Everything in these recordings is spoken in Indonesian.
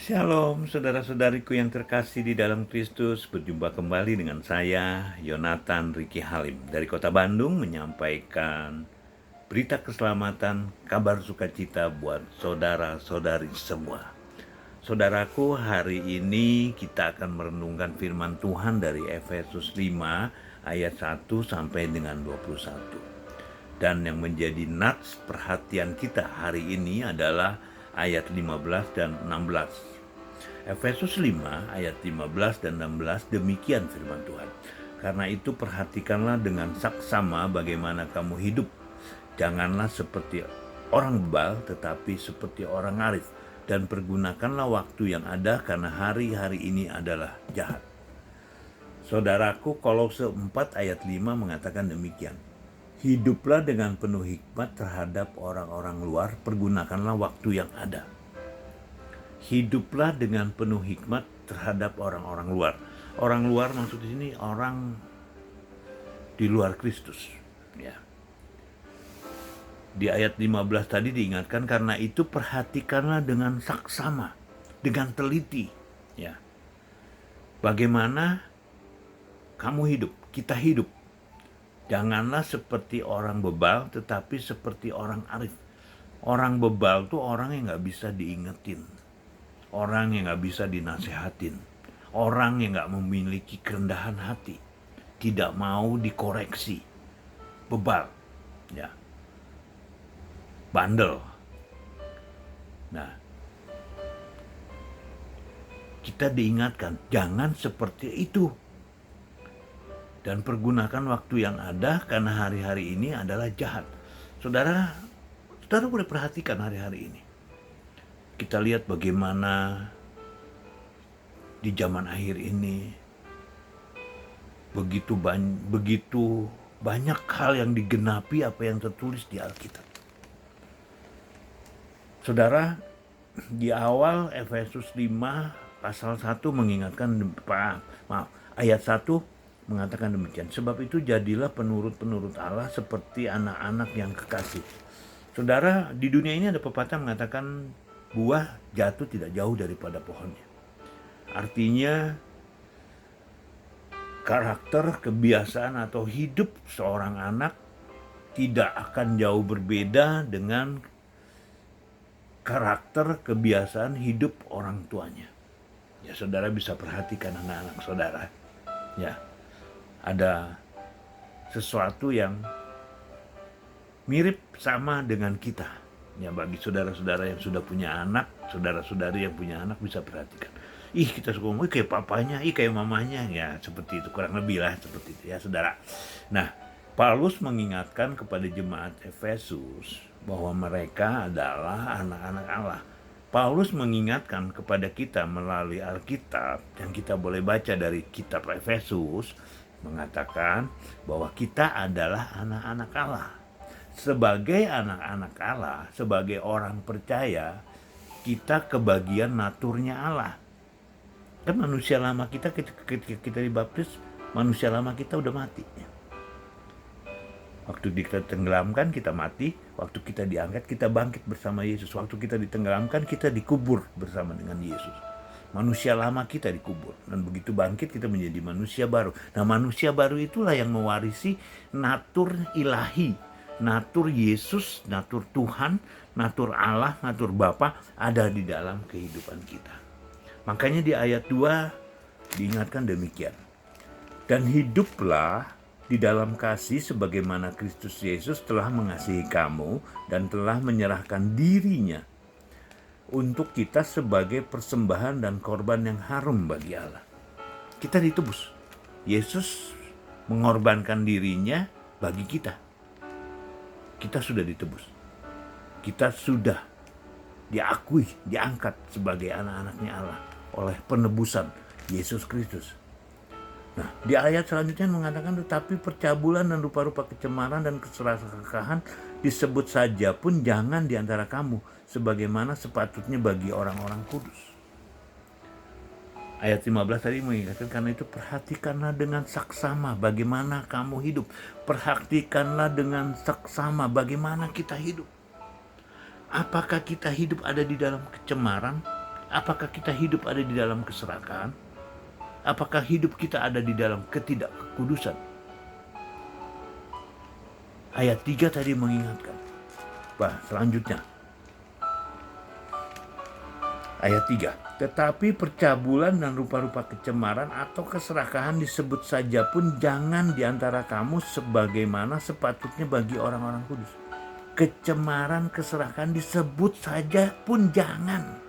Shalom saudara-saudariku yang terkasih di dalam Kristus. Berjumpa kembali dengan saya, Yonatan Riki Halim, dari kota Bandung, menyampaikan berita keselamatan, kabar sukacita buat saudara-saudari semua. Saudaraku, hari ini kita akan merenungkan firman Tuhan dari Efesus 5 ayat 1 sampai dengan 21. Dan yang menjadi nats perhatian kita hari ini adalah ayat 15 dan 16. Efesus 5 ayat 15 dan 16, demikian firman Tuhan. Karena itu perhatikanlah dengan saksama bagaimana kamu hidup. Janganlah seperti orang bebal, tetapi seperti orang arif. Dan pergunakanlah waktu yang ada, karena hari-hari ini adalah jahat. Saudaraku, Kolose 4 ayat 5 mengatakan demikian. Hiduplah dengan penuh hikmat terhadap orang-orang luar, pergunakanlah waktu yang ada. Hiduplah dengan penuh hikmat terhadap orang-orang luar. Orang luar maksud di sini orang di luar Kristus. Ya. Di ayat 15 tadi diingatkan, karena itu perhatikanlah dengan saksama, dengan teliti. Ya. Bagaimana kamu hidup, kita hidup. Janganlah seperti orang bebal, tetapi seperti orang arif. Orang bebal tuh orang yang gak bisa diingetin. Orang yang gak bisa dinasehatin. Orang yang gak memiliki kerendahan hati. Tidak mau dikoreksi. Bebal. Ya. Bandel. Nah, kita diingatkan, jangan seperti itu. Dan pergunakan waktu yang ada, karena hari-hari ini adalah jahat. Saudara boleh perhatikan hari-hari ini. Kita lihat bagaimana di zaman akhir ini begitu banyak hal yang digenapi apa yang tertulis di Alkitab. Saudara, di awal Efesus 5 pasal 1 mengingatkan, ayat 1 mengatakan demikian. Sebab itu jadilah penurut-penurut Allah seperti anak-anak yang kekasih. Saudara, di dunia ini ada pepatah mengatakan buah jatuh tidak jauh daripada pohonnya. Artinya karakter, kebiasaan atau hidup seorang anak tidak akan jauh berbeda dengan karakter, kebiasaan hidup orang tuanya. Ya, saudara bisa perhatikan anak-anak saudara. Ya, ada sesuatu yang mirip sama dengan kita. Ya, bagi saudara-saudara yang sudah punya anak, saudara-saudari yang punya anak bisa perhatikan. Kita suka ngomong, kayak papanya, kayak mamanya. Ya, seperti itu, kurang lebih lah seperti itu ya, saudara. Nah, Paulus mengingatkan kepada jemaat Efesus bahwa mereka adalah anak-anak Allah. Paulus mengingatkan kepada kita melalui Alkitab yang kita boleh baca dari kitab Efesus, mengatakan bahwa kita adalah anak-anak Allah. Sebagai anak-anak Allah, sebagai orang percaya, kita kebagian naturnya Allah. Kan manusia lama kita ketika kita dibaptis, manusia lama kita udah mati. Waktu kita tenggelamkan kita mati, waktu kita diangkat kita bangkit bersama Yesus. Waktu kita ditenggelamkan kita dikubur bersama dengan Yesus. Manusia lama kita dikubur, dan begitu bangkit kita menjadi manusia baru. Nah, manusia baru itulah yang mewarisi natur ilahi, natur Yesus, natur Tuhan, natur Allah, natur Bapa ada di dalam kehidupan kita. Makanya di ayat 2 diingatkan demikian. Dan hiduplah di dalam kasih sebagaimana Kristus Yesus telah mengasihi kamu dan telah menyerahkan dirinya untuk kita sebagai persembahan dan korban yang harum bagi Allah. Kita ditebus. Yesus mengorbankan dirinya bagi kita. Kita sudah ditebus. Kita sudah diakui, diangkat sebagai anak-anaknya Allah oleh penebusan Yesus Kristus. Nah, di ayat selanjutnya mengatakan, tetapi percabulan dan rupa-rupa kecemaran dan keserakahan disebut saja pun jangan di antara kamu, sebagaimana sepatutnya bagi orang-orang kudus. Ayat 15 tadi mengingatkan, karena itu perhatikanlah dengan saksama bagaimana kamu hidup. Perhatikanlah dengan saksama bagaimana kita hidup. Apakah kita hidup ada di dalam kecemaran? Apakah kita hidup ada di dalam keserakahan? Apakah hidup kita ada di dalam ketidakkudusan? Ayat 3 tadi mengingatkan. Selanjutnya. Ayat 3. Tetapi percabulan dan rupa-rupa kecemaran atau keserakahan disebut saja pun jangan di antara kamu sebagaimana sepatutnya bagi orang-orang kudus. Kecemaran, keserakahan disebut saja pun jangan.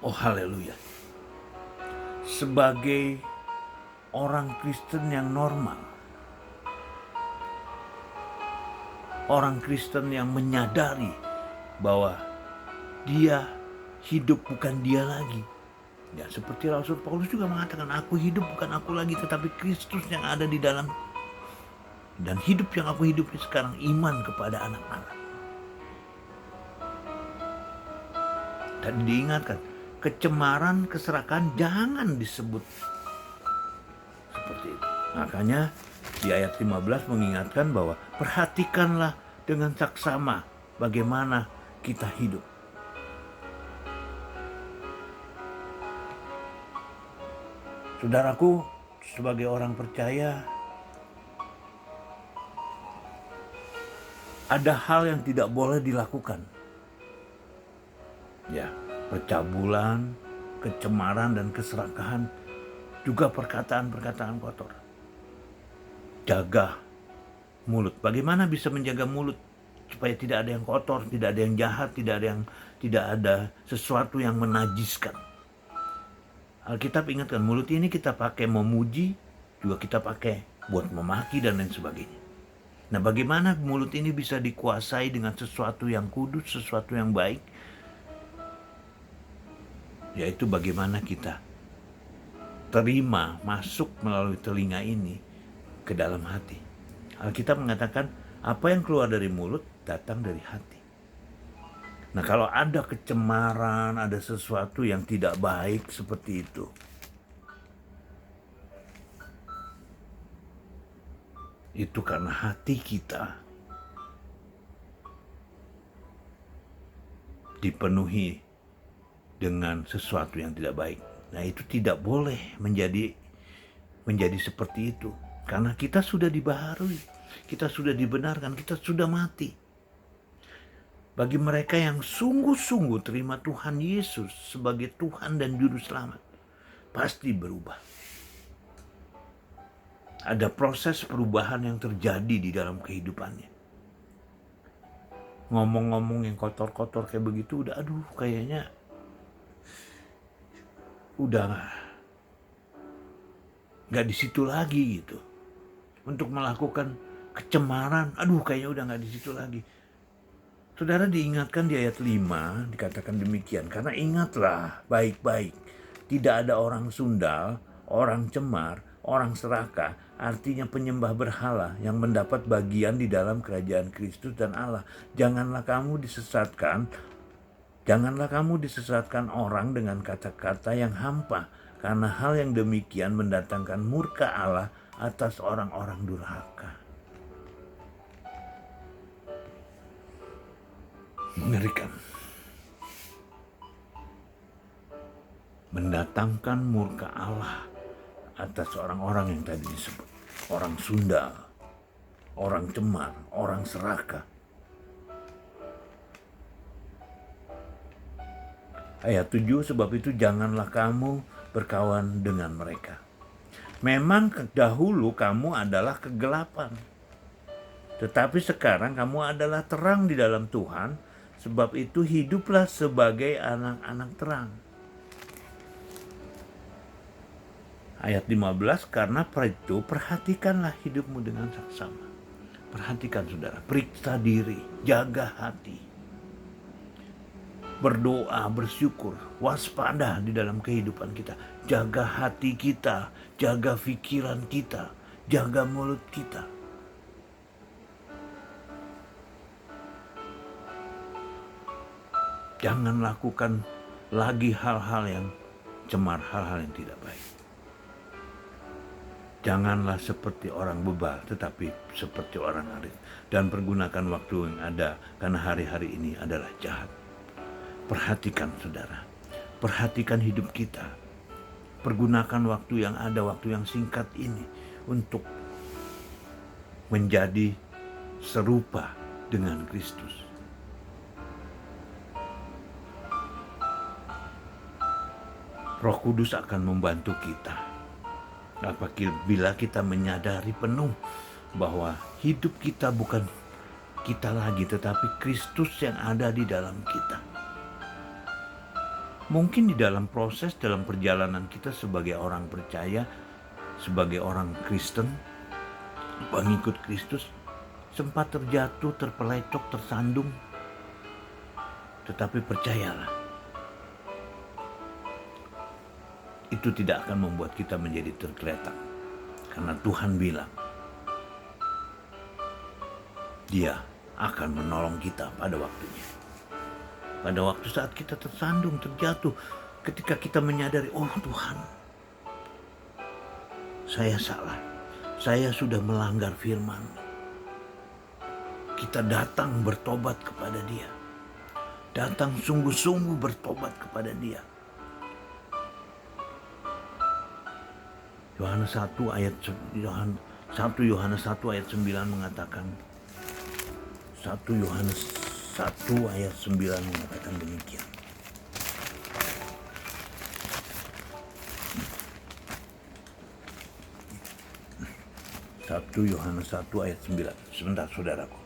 Oh haleluya. Sebagai orang Kristen yang normal, orang Kristen yang menyadari bahwa dia hidup bukan dia lagi. Ya, seperti Rasul Paulus juga mengatakan, aku hidup bukan aku lagi, tetapi Kristus yang ada di dalam. Dan hidup yang aku hidupi sekarang iman kepada anak Allah. Dan diingatkan, kecemaran, keserakahan jangan disebut seperti itu. Makanya di ayat 15 mengingatkan bahwa perhatikanlah dengan saksama bagaimana kita hidup. Saudaraku, sebagai orang percaya, ada hal yang tidak boleh dilakukan. Ya, percabulan, kecemaran, dan keserakahan, juga perkataan-perkataan kotor. Jaga mulut. Bagaimana bisa menjaga mulut supaya tidak ada yang kotor, tidak ada yang jahat, tidak ada sesuatu yang menajiskan. Alkitab ingatkan, mulut ini kita pakai memuji, juga kita pakai buat memaki dan lain sebagainya. Nah, bagaimana mulut ini bisa dikuasai dengan sesuatu yang kudus, sesuatu yang baik? Yaitu bagaimana kita terima masuk melalui telinga ini ke dalam hati. Alkitab mengatakan, apa yang keluar dari mulut datang dari hati. Nah, kalau ada kecemaran, ada sesuatu yang tidak baik seperti itu karena hati kita dipenuhi dengan sesuatu yang tidak baik. Nah, itu tidak boleh menjadi seperti itu. Karena kita sudah dibaharui, kita sudah dibenarkan, kita sudah mati. Bagi mereka yang sungguh-sungguh terima Tuhan Yesus sebagai Tuhan dan Juru Selamat, pasti berubah. Ada proses perubahan yang terjadi di dalam kehidupannya. Ngomong-ngomong yang kotor-kotor kayak begitu, kayaknya udah gak di situ lagi gitu. Untuk melakukan kecemaran, kayaknya udah gak di situ lagi. Saudara, diingatkan di ayat 5 dikatakan demikian. Karena ingatlah baik-baik, tidak ada orang sundal, orang cemar, orang serakah, artinya penyembah berhala yang mendapat bagian di dalam kerajaan Kristus dan Allah. Janganlah kamu disesatkan orang dengan kata-kata yang hampa, karena hal yang demikian mendatangkan murka Allah atas orang-orang durhaka. Mengerikan. Mendatangkan murka Allah atas orang-orang yang tadi disebut. Orang sundal, orang cemar, orang serakah. Ayat 7, sebab itu janganlah kamu berkawan dengan mereka. Memang dahulu kamu adalah kegelapan, tetapi sekarang kamu adalah terang di dalam Tuhan. Sebab itu hiduplah sebagai anak-anak terang. Ayat 15, karena itu perhatikanlah hidupmu dengan saksama. Perhatikan saudara, periksa diri, jaga hati. Berdoa, bersyukur, waspada di dalam kehidupan kita. Jaga hati kita, jaga pikiran kita, jaga mulut kita. Jangan lakukan lagi hal-hal yang cemar, hal-hal yang tidak baik. Janganlah seperti orang bebal, tetapi seperti orang arif. Dan pergunakan waktu yang ada, karena hari-hari ini adalah jahat. Perhatikan saudara, perhatikan hidup kita. Pergunakan waktu yang ada, waktu yang singkat ini untuk menjadi serupa dengan Kristus. Roh Kudus akan membantu kita apabila kita menyadari penuh bahwa hidup kita bukan kita lagi, tetapi Kristus yang ada di dalam kita. Mungkin di dalam proses, dalam perjalanan kita sebagai orang percaya, sebagai orang Kristen, pengikut Kristus, sempat terjatuh, terpelecok, tersandung. Tetapi percayalah, itu tidak akan membuat kita menjadi tergeletak. Karena Tuhan bilang, Dia akan menolong kita pada waktunya. Pada waktu saat kita tersandung, terjatuh, ketika kita menyadari, oh Tuhan, saya salah. Saya sudah melanggar firman. Kita datang bertobat kepada Dia. Datang sungguh-sungguh bertobat kepada Dia. Yohanes 1 ayat 9 mengatakan, 1 Yohanes 1 ayat 9 mengatakan demikian. Yohanes 1 ayat 9. Sebentar saudaraku.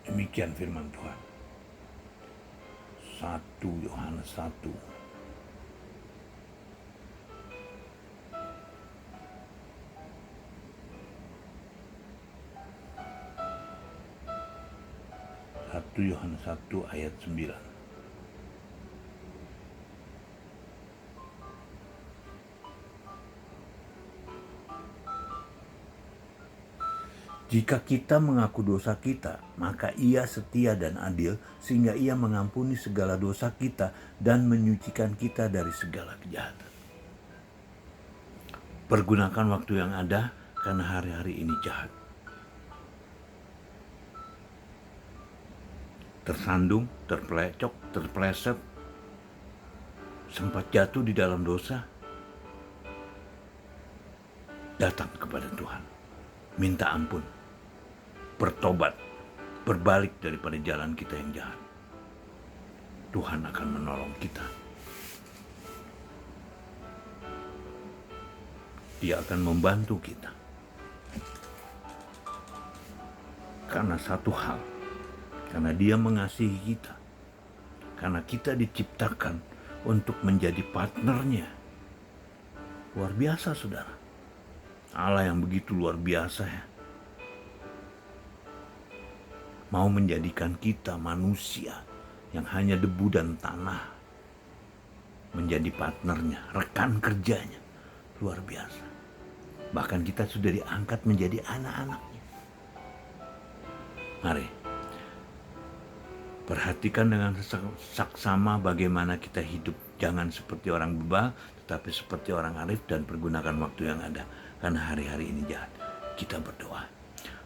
Demikian firman Tuhan. 1 Yohanes 1. Yohanes 1 ayat 9. Jika kita mengaku dosa kita, maka Ia setia dan adil, sehingga Ia mengampuni segala dosa kita dan menyucikan kita dari segala kejahatan. Pergunakan waktu yang ada, karena hari-hari ini jahat. Tersandung, terpelecok, terpleset, sempat jatuh di dalam dosa, datang kepada Tuhan, minta ampun, bertobat, berbalik daripada jalan kita yang jahat. Tuhan akan menolong kita. Dia akan membantu kita. Karena satu hal, karena Dia mengasihi kita. Karena kita diciptakan untuk menjadi partnernya. Luar biasa saudara. Allah yang begitu luar biasa ya. Mau menjadikan kita manusia yang hanya debu dan tanah menjadi partnernya, rekan kerjanya. Luar biasa. Bahkan kita sudah diangkat menjadi anak-anaknya. Mari perhatikan dengan saksama bagaimana kita hidup. Jangan seperti orang bebal, tetapi seperti orang arif, dan pergunakan waktu yang ada. Karena hari-hari ini jahat. Kita berdoa.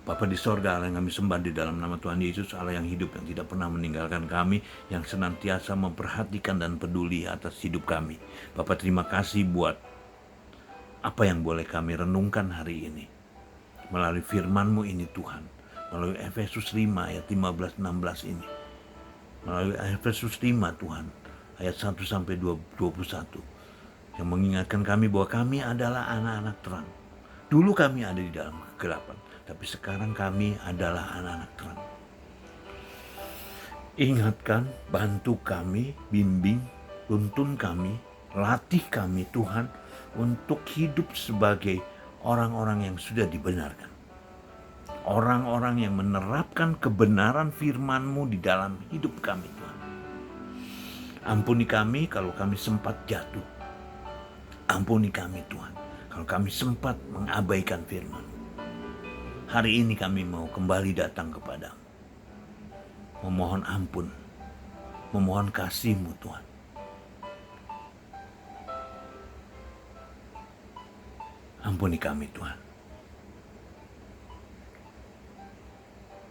Bapa di sorga, Allah yang kami sembah di dalam nama Tuhan Yesus, Allah yang hidup, yang tidak pernah meninggalkan kami, yang senantiasa memperhatikan dan peduli atas hidup kami. Bapa, terima kasih buat apa yang boleh kami renungkan hari ini. Melalui firman-Mu ini Tuhan. Melalui Efesus 5 ayat 15-16 ini. Melalui Efesus 5 Tuhan, ayat 1-21, yang mengingatkan kami bahwa kami adalah anak-anak terang. Dulu kami ada di dalam kegelapan, tapi sekarang kami adalah anak-anak terang. Ingatkan, bantu kami, bimbing, tuntun kami, latih kami Tuhan, untuk hidup sebagai orang-orang yang sudah dibenarkan. Orang-orang yang menerapkan kebenaran firman-Mu di dalam hidup kami Tuhan. Ampuni kami kalau kami sempat jatuh. Ampuni kami Tuhan kalau kami sempat mengabaikan firman-Mu. Hari ini kami mau kembali datang kepadamu. Memohon ampun. Memohon kasih-Mu Tuhan. Ampuni kami Tuhan.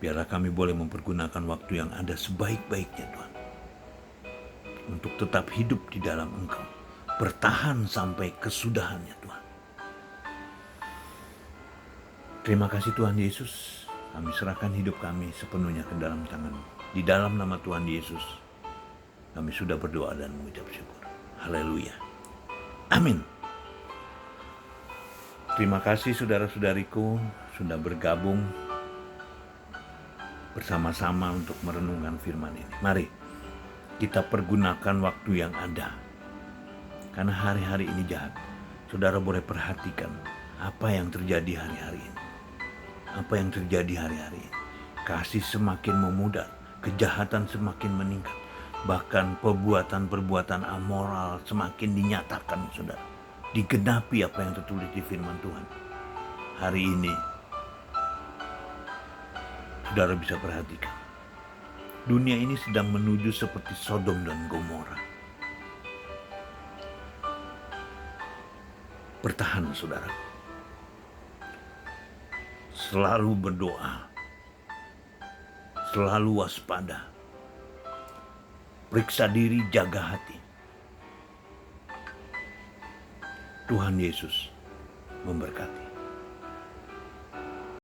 Biarlah kami boleh mempergunakan waktu yang ada sebaik-baiknya Tuhan, untuk tetap hidup di dalam Engkau, bertahan sampai kesudahannya Tuhan. Terima kasih Tuhan Yesus, kami serahkan hidup kami sepenuhnya ke dalam tangan-Mu. Di dalam nama Tuhan Yesus, kami sudah berdoa dan mengucap syukur. Haleluya. Amin. Terima kasih saudara-saudariku sudah bergabung bersama-sama untuk merenungkan firman ini. Mari kita pergunakan waktu yang ada, karena hari-hari ini jahat. Saudara boleh perhatikan apa yang terjadi hari-hari ini. Apa yang terjadi hari-hari ini. Kasih semakin memudar, kejahatan semakin meningkat. Bahkan perbuatan-perbuatan amoral semakin dinyatakan, saudara. Digenapi apa yang tertulis di firman Tuhan. Hari ini, saudara bisa perhatikan. Dunia ini sedang menuju seperti Sodom dan Gomora. Bertahan, saudara. Selalu berdoa. Selalu waspada. Periksa diri, jaga hati. Tuhan Yesus memberkati.